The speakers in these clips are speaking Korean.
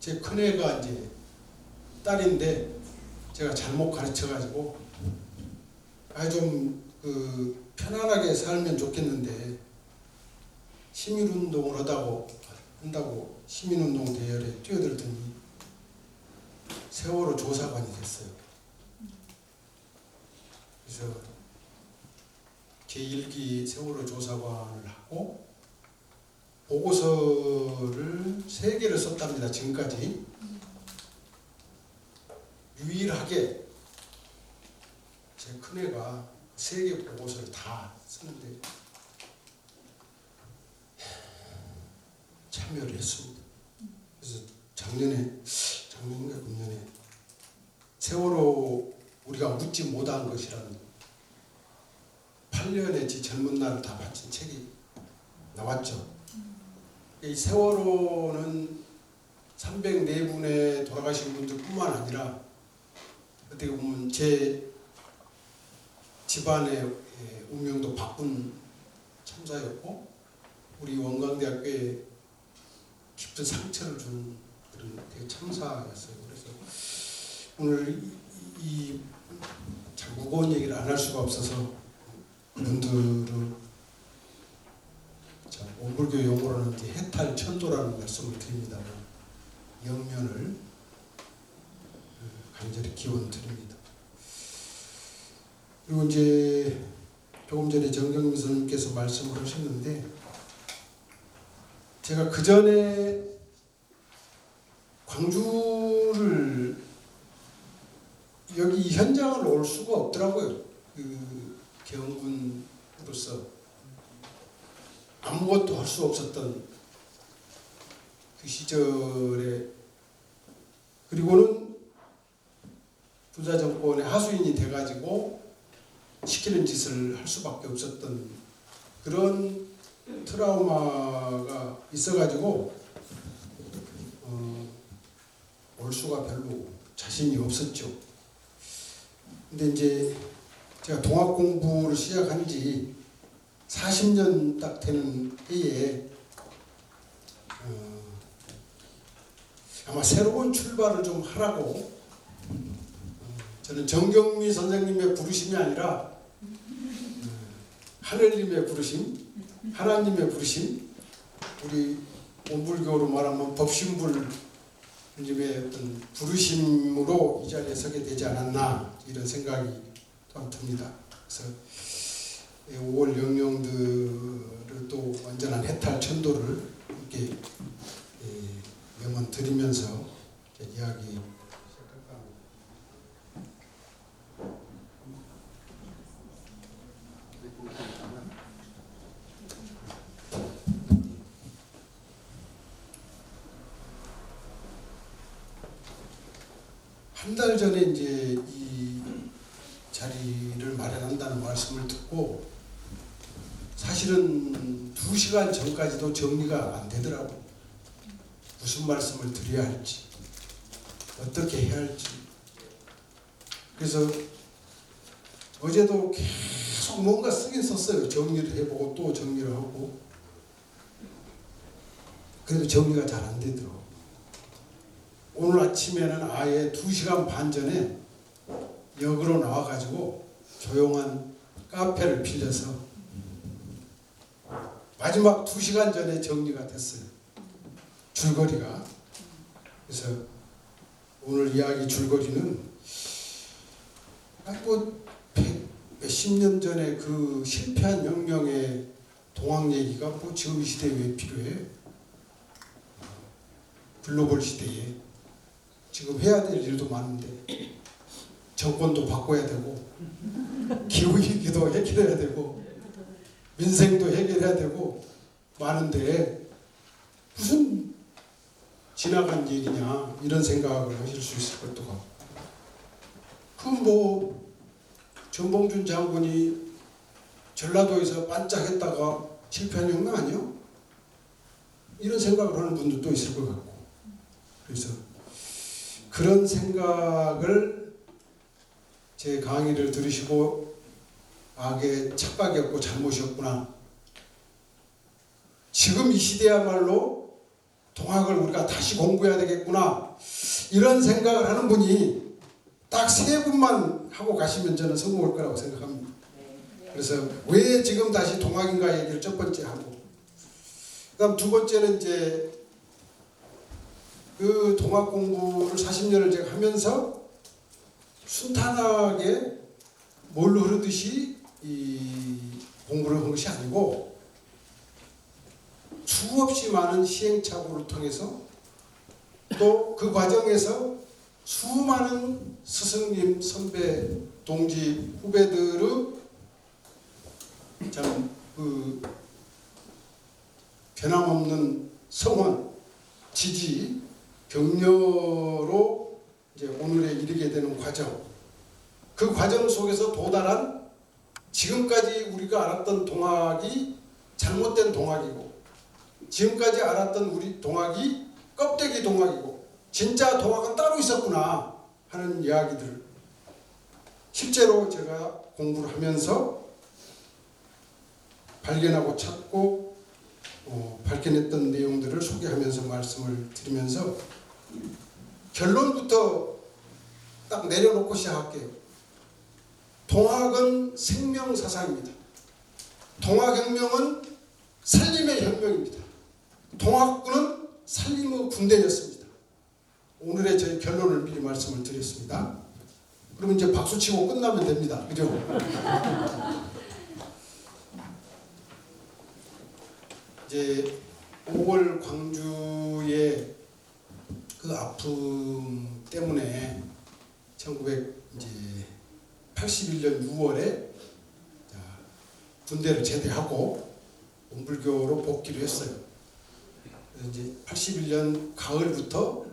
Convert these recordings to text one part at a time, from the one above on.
제 큰애가 이제 딸인데 제가 잘못 가르쳐가지고 좀 편안하게 살면 좋겠는데 시민운동을 한다고 시민운동 대열에 뛰어들더니 세월호 조사관이 됐어요. 그래서 제1기 세월호 조사관을 하고 보고서를 3개를 썼답니다. 지금까지 유일하게 제 큰애가 3개 보고서를 다 쓰는데 참여를 했습니다. 그래서 작년인가 금년에 세월호 우리가 묻지 못한 것이라는 8년의 지 젊은 날을 다 바친 책이 나왔죠. 이 세월호는 304분의 돌아가신 분들뿐만 아니라 어떻게 보면 제 집안의 운명도 바꾼 참사였고 우리 원광대학교에 깊은 상처를 준 그런 되게 참사였어요. 그래서 오늘 이 참 무거운 얘기를 안 할 수가 없어서 그분들을 오불교 용어로는 해탈천도라는 말씀을 드립니다만 영면을 간절히 기원 드립니다. 그리고 이제 조금 전에 정경민 선생님께서 말씀을 하셨는데 제가 그 전에 광주를 여기 현장을 올 수가 없더라고요. 경군으로서 아무것도 할 수 없었던 그 시절에 그리고는 군사정권의 하수인이 돼가지고 시키는 짓을 할 수밖에 없었던 그런 트라우마가 있어가지고 올 수가 별로 자신이 없었죠. 근데 이제 제가 동학 공부를 시작한 지 40년 딱 되는 해에 아마 새로운 출발을 좀 하라고 저는 정경미 선생님의 부르심이 아니라 하늘님의 부르심, 하나님의 부르심, 우리 온불교로 말하면 법신불님의 어떤 부르심으로 이 자리에 서게 되지 않았나 이런 생각이 또한 듭니다. 그래서 5월 영령들을 또 완전한 해탈 천도를 이렇게 명언 드리면서 이야기 시작할까 합니다. 한 달 전에 이제 이 자리를 마련한다는 말씀을 듣고 사실은 2시간 전까지도 정리가 안 되더라고요. 무슨 말씀을 드려야 할지, 어떻게 해야 할지. 그래서 어제도 계속 뭔가 쓰긴 썼어요. 정리를 해보고 또 정리를 하고. 그래도 정리가 잘 안 되더라고요. 오늘 아침에는 아예 2시간 반 전에 역으로 나와가지고 조용한 카페를 빌려서 마지막 2시간 전에 정리가 됐어요. 줄거리가. 그래서 오늘 이야기 줄거리는 몇십 년 전에 그 실패한 혁명의 동학 얘기가 지금 이 시대에 왜 필요해? 글로벌 시대에 지금 해야 될 일도 많은데 정권도 바꿔야 되고 기후위기도 해결해야 되고 민생도 해결해야 되고 많은데 무슨 지나간 얘기냐 이런 생각을 하실 수 있을 것도 같고 전봉준 장군이 전라도에서 반짝했다가 실패한 혁명 아니요? 이런 생각을 하는 분들도 있을 것 같고 그래서 그런 생각을 제 강의를 들으시고 악의 착각이었고 잘못이었구나. 지금 이 시대야말로 동학을 우리가 다시 공부해야 되겠구나 이런 생각을 하는 분이 딱 세 분만 하고 가시면 저는 성공할 거라고 생각합니다. 그래서 왜 지금 다시 동학인가 얘기를 첫 번째 하고, 그다음 두 번째는 이제 그 동학 공부를 40년을 제가 하면서 순탄하게 뭘로 흐르듯이 이 공부를 한 것이 아니고 수없이 많은 시행착오를 통해서 또 그 과정에서 수많은 스승님, 선배, 동지, 후배들의 참 그 변함없는 성원, 지지, 격려로 이제 오늘에 이르게 되는 과정, 그 과정 속에서 도달한 지금까지 우리가 알았던 동학이 잘못된 동학이고, 지금까지 알았던 우리 동학이 껍데기 동학이고, 진짜 동학은 따로 있었구나 하는 이야기들을 실제로 제가 공부를 하면서 발견하고 찾고 발견했던 내용들을 소개하면서 말씀을 드리면서 결론부터 딱 내려놓고 시작할게요. 동학은 생명사상입니다. 동학혁명은 살림의 혁명입니다. 동학군은 살림의 군대였습니다. 오늘의 저희 결론을 미리 말씀을 드렸습니다. 그러면 이제 박수치고 끝나면 됩니다. 그죠? 이제 5월 광주의 그 아픔 때문에 1981년 6월에 군대를 제대하고 원불교로 복귀를 했어요. 그래서 이제 81년 가을부터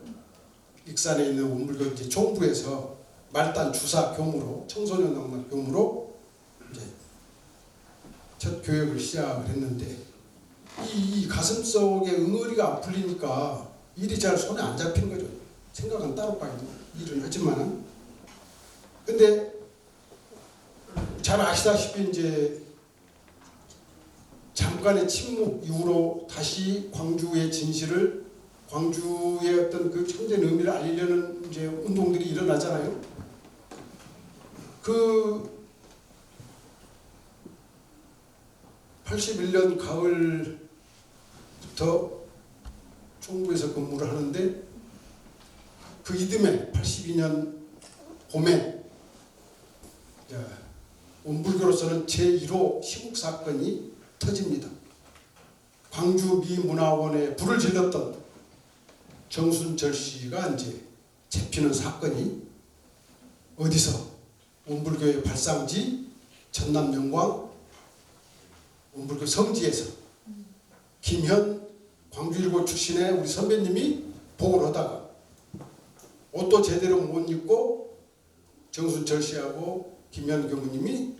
익산에 있는 원불교 이제 총부에서 말단 주사 교무로, 청소년 낭락 교무로 이제 첫 교육을 시작을 했는데, 이 가슴 속에 응어리가 안 풀리니까 일이 잘 손에 안 잡힌 거죠. 생각은 따로 봐야 일은 하지만은. 근데 잘 아시다시피 이제 잠깐의 침묵 이후로 다시 광주의 진실을, 광주의 어떤 그 참된 의미를 알리려는 이제 운동들이 일어나잖아요. 그 81년 가을부터 총부에서 근무를 하는데, 그 이듬해 82년 봄에 원불교로서는 제1호 시국사건이 터집니다. 광주 미문화원에 불을 질렀던 정순철 씨가 이제 잡히는 사건이 어디서? 원불교의 발상지 전남 영광 원불교 성지에서 김현 광주일고 출신의 우리 선배님이 보고를 하다가 옷도 제대로 못 입고 정순철 씨하고 김현 교무님이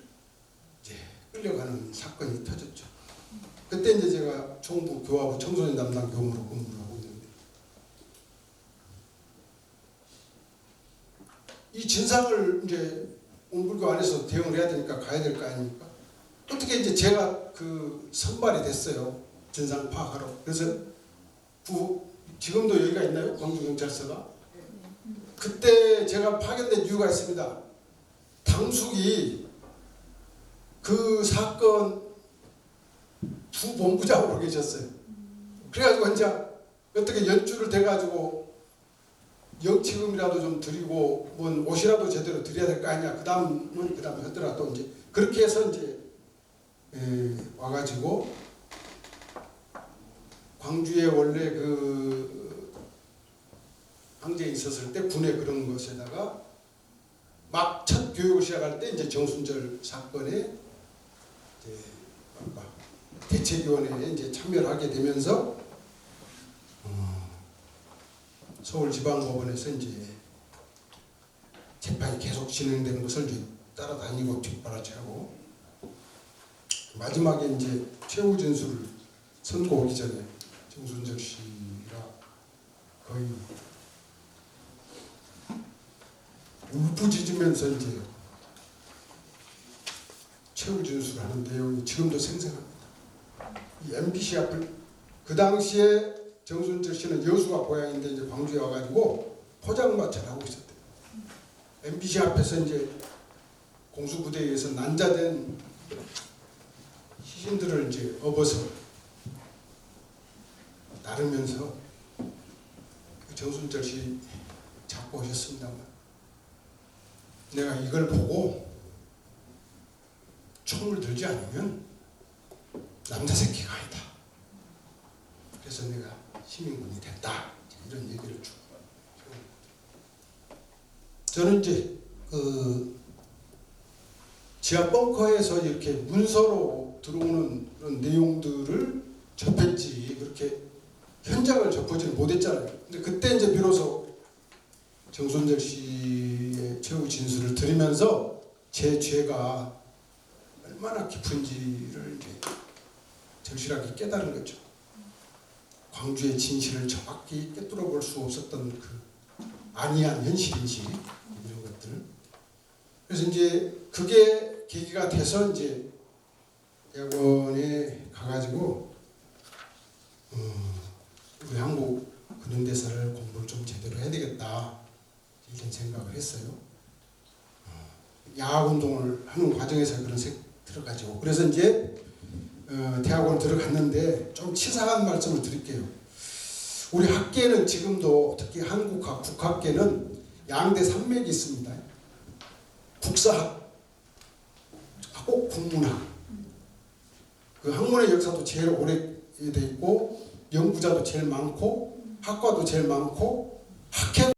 이제 끌려가는 사건이 터졌죠. 그때 이제 제가 총부 교화부 청소년 담당 교무로 근무를 하고 있는데, 이 진상을 이제 원불교 안에서 대응을 해야 되니까 가야 될 거 아닙니까? 어떻게 이제 제가 그 선발이 됐어요. 진상 파악하러. 그래서 지금도 여기가 있나요? 광주경찰서가? 그때 제가 파견된 이유가 있습니다. 당숙이 그 사건 부본부장으로 계셨어요. 그래가지고 이제 어떻게 연주를 돼가지고 영치금이라도 좀 드리고 뭔 옷이라도 제대로 드려야 될 거 아니냐. 그 다음에 하더라도 이제 그렇게 해서 이제 와가지고 광주에 원래 그 항쟁이 있었을 때 군에 그런 것에다가 막 첫 교육을 시작할 때 이제 정순절 사건에 이제 대책위원회에 이제 참여를 하게 되면서 서울지방법원에서 이제 재판이 계속 진행되는 것을 이제 따라다니고 뒷바라지하고, 마지막에 이제 최후 진술을 선고 오기 전에 정순절 씨가 거의 울부짖으면서 이제 최후 진술을 하는 내용이 지금도 생생합니다. 이 MBC 앞을 그 당시에 정순철 씨는 여수가 고향인데 이제 광주에 와가지고 포장마차를 하고 있었대요. MBC 앞에서 이제 공수부대에서 난자된 시신들을 이제 업어서 나르면서 정순철 씨 잡고 오셨습니다만, 내가 이걸 보고 총을 들지 않으면 남자 새끼가 아니다. 그래서 내가 시민군이 됐다. 이런 얘기를 쭉. 저는 이제 지하 벙커에서 이렇게 문서로 들어오는 그런 내용들을 접했지, 그렇게 현장을 접하지는 못했잖아요. 근데 그때 이제 비로소 정순철 씨의 최후 진술을 들으면서 제 죄가 얼마나 깊은지를 이제 절실하게 깨달은 거죠. 광주의 진실을 정확히 꿰뚫어 볼 수 없었던 그 아니한 현실인지 이런 것들. 그래서 이제 그게 계기가 돼서 이제 대학원에 가가지고 우리 한국 근현대사를 공부를 좀 제대로 해야 되겠다 이런 생각을 했어요. 야학운동을 하는 과정에서 그런 색 들어가지고, 그래서 이제 대학원 들어갔는데 좀 치사한 말씀을 드릴게요. 우리 학계는 지금도 특히 한국학, 국학계는 양대 산맥이 있습니다. 국사학하고 국문학. 그 학문의 역사도 제일 오래돼 있고 연구자도 제일 많고 학과도 제일 많고 학회